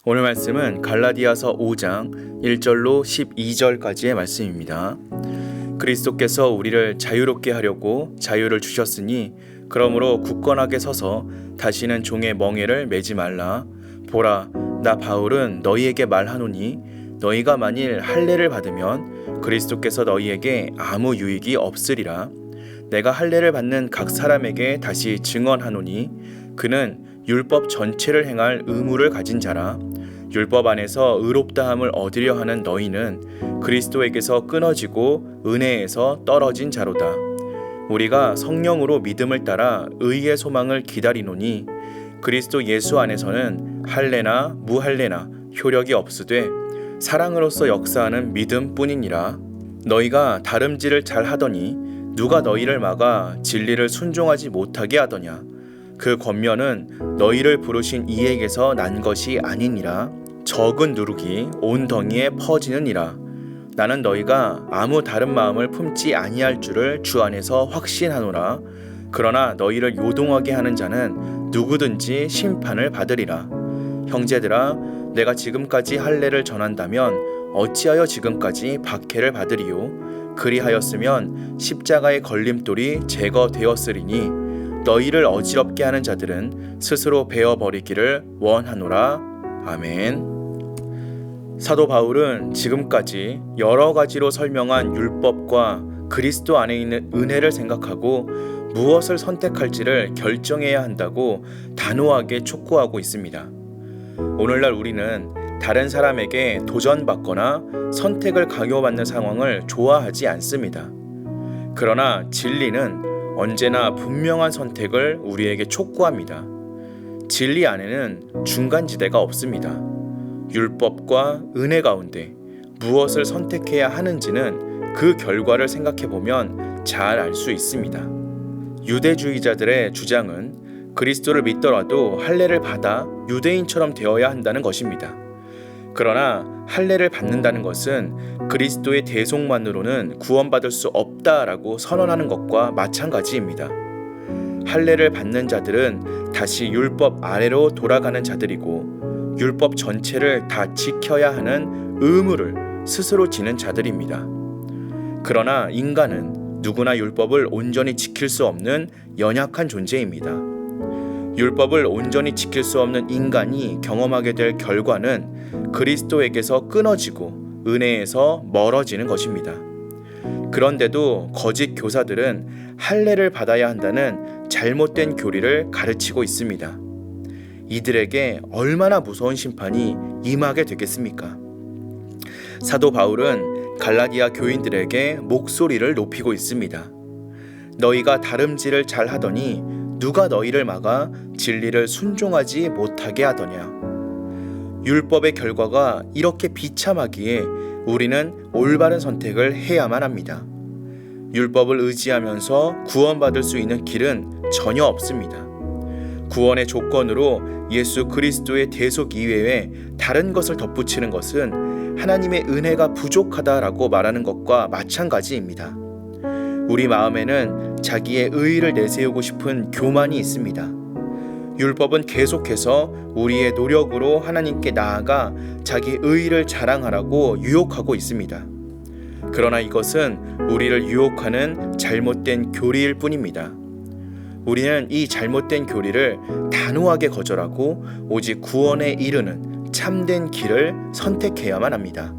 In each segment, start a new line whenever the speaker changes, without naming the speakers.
오늘 말씀은 갈라디아서 5장 1절로 12절까지의 말씀입니다. 그리스도께서 우리를 자유롭게 하려고 자유를 주셨으니 그러므로 굳건하게 서서 다시는 종의 멍에를 매지 말라. 보라, 나 바울은 너희에게 말하노니 너희가 만일 할례를 받으면 그리스도께서 너희에게 아무 유익이 없으리라. 내가 할례를 받는 각 사람에게 다시 증언하노니 그는 율법 전체를 행할 의무를 가진 자라. 율법 안에서 의롭다함을 얻으려 하는 너희는 그리스도에게서 끊어지고 은혜에서 떨어진 자로다. 우리가 성령으로 믿음을 따라 의의 소망을 기다리노니 그리스도 예수 안에서는 할례나 무할례나 효력이 없으되 사랑으로서 역사하는 믿음뿐이니라. 너희가 다름질을 잘 하더니 누가 너희를 막아 진리를 순종하지 못하게 하더냐. 그 권면은 너희를 부르신 이에게서 난 것이 아니니라. 적은 누룩이 온 덩이에 퍼지느니라. 나는 너희가 아무 다른 마음을 품지 아니할 줄을 주 안에서 확신하노라. 그러나 너희를 요동하게 하는 자는 누구든지 심판을 받으리라. 형제들아, 내가 지금까지 할례를 전한다면 어찌하여 지금까지 박해를 받으리요? 그리하였으면 십자가의 걸림돌이 제거되었으리니 너희를 어지럽게 하는 자들은 스스로 베어버리기를 원하노라. 아멘. 사도 바울은 지금까지 여러 가지로 설명한 율법과 그리스도 안에 있는 은혜를 생각하고 무엇을 선택할지를 결정해야 한다고 단호하게 촉구하고 있습니다. 오늘날 우리는 다른 사람에게 도전받거나 선택을 강요받는 상황을 좋아하지 않습니다. 그러나 진리는 언제나 분명한 선택을 우리에게 촉구합니다. 진리 안에는 중간지대가 없습니다. 율법과 은혜 가운데 무엇을 선택해야 하는지는 그 결과를 생각해보면 잘 알 수 있습니다. 유대주의자들의 주장은 그리스도를 믿더라도 할례를 받아 유대인처럼 되어야 한다는 것입니다. 그러나 할례를 받는다는 것은 그리스도의 대속만으로는 구원받을 수 없다라고 선언하는 것과 마찬가지입니다. 할례를 받는 자들은 다시 율법 아래로 돌아가는 자들이고 율법 전체를 다 지켜야 하는 의무를 스스로 지는 자들입니다. 그러나 인간은 누구나 율법을 온전히 지킬 수 없는 연약한 존재입니다. 율법을 온전히 지킬 수 없는 인간이 경험하게 될 결과는 그리스도에게서 끊어지고 은혜에서 멀어지는 것입니다. 그런데도 거짓 교사들은 할례를 받아야 한다는 잘못된 교리를 가르치고 있습니다. 이들에게 얼마나 무서운 심판이 임하게 되겠습니까? 사도 바울은 갈라디아 교인들에게 목소리를 높이고 있습니다. 너희가 다름질을 잘 하더니 누가 너희를 막아 진리를 순종하지 못하게 하더냐. 율법의 결과가 이렇게 비참하기에 우리는 올바른 선택을 해야만 합니다. 율법을 의지하면서 구원받을 수 있는 길은 전혀 없습니다. 구원의 조건으로 예수 그리스도의 대속 이외에 다른 것을 덧붙이는 것은 하나님의 은혜가 부족하다라고 말하는 것과 마찬가지입니다. 우리 마음에는 자기의 의의를 내세우고 싶은 교만이 있습니다. 율법은 계속해서 우리의 노력으로 하나님께 나아가 자기 의의를 자랑하라고 유혹하고 있습니다. 그러나 이것은 우리를 유혹하는 잘못된 교리일 뿐입니다. 우리는 이 잘못된 교리를 단호하게 거절하고 오직 구원에 이르는 참된 길을 선택해야만 합니다.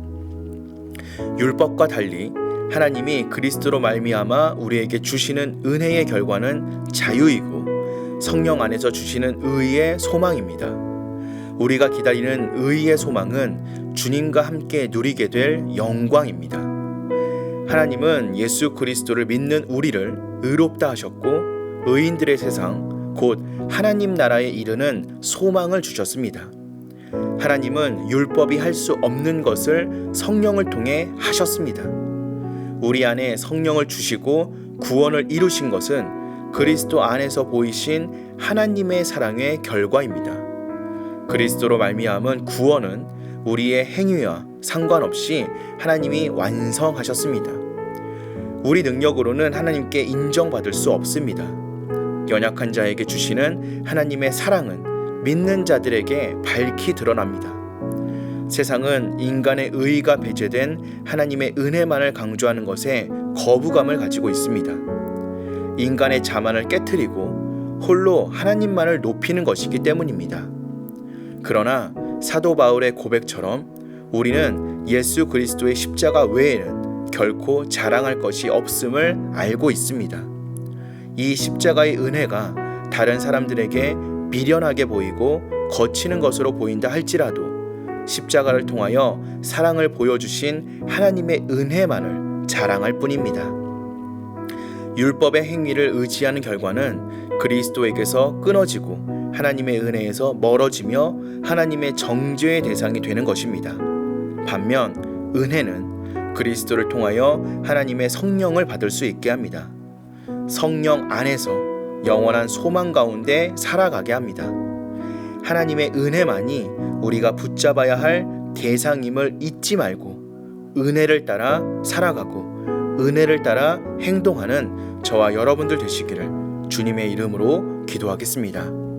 율법과 달리 하나님이 그리스도로 말미암아 우리에게 주시는 은혜의 결과는 자유이고 성령 안에서 주시는 의의 소망입니다. 우리가 기다리는 의의 소망은 주님과 함께 누리게 될 영광입니다. 하나님은 예수 그리스도를 믿는 우리를 의롭다 하셨고 의인들의 세상 곧 하나님 나라에 이르는 소망을 주셨습니다. 하나님은 율법이 할 수 없는 것을 성령을 통해 하셨습니다. 우리 안에 성령을 주시고 구원을 이루신 것은 그리스도 안에서 보이신 하나님의 사랑의 결과입니다. 그리스도로 말미암은 구원은 우리의 행위와 상관없이 하나님이 완성하셨습니다. 우리 능력으로는 하나님께 인정받을 수 없습니다. 연약한 자에게 주시는 하나님의 사랑은 믿는 자들에게 밝히 드러납니다. 세상은 인간의 의의가 배제된 하나님의 은혜만을 강조하는 것에 거부감을 가지고 있습니다. 인간의 자만을 깨트리고 홀로 하나님만을 높이는 것이기 때문입니다. 그러나 사도 바울의 고백처럼 우리는 예수 그리스도의 십자가 외에는 결코 자랑할 것이 없음을 알고 있습니다. 이 십자가의 은혜가 다른 사람들에게 미련하게 보이고 거치는 것으로 보인다 할지라도 십자가를 통하여 사랑을 보여주신 하나님의 은혜만을 자랑할 뿐입니다. 율법의 행위를 의지하는 결과는 그리스도에게서 끊어지고 하나님의 은혜에서 멀어지며 하나님의 정죄의 대상이 되는 것입니다. 반면 은혜는 그리스도를 통하여 하나님의 성령을 받을 수 있게 합니다. 성령 안에서 영원한 소망 가운데 살아가게 합니다. 하나님의 은혜만이 우리가 붙잡아야 할 대상임을 잊지 말고 은혜를 따라 살아가고 은혜를 따라 행동하는 저와 여러분들 되시기를 주님의 이름으로 기도하겠습니다.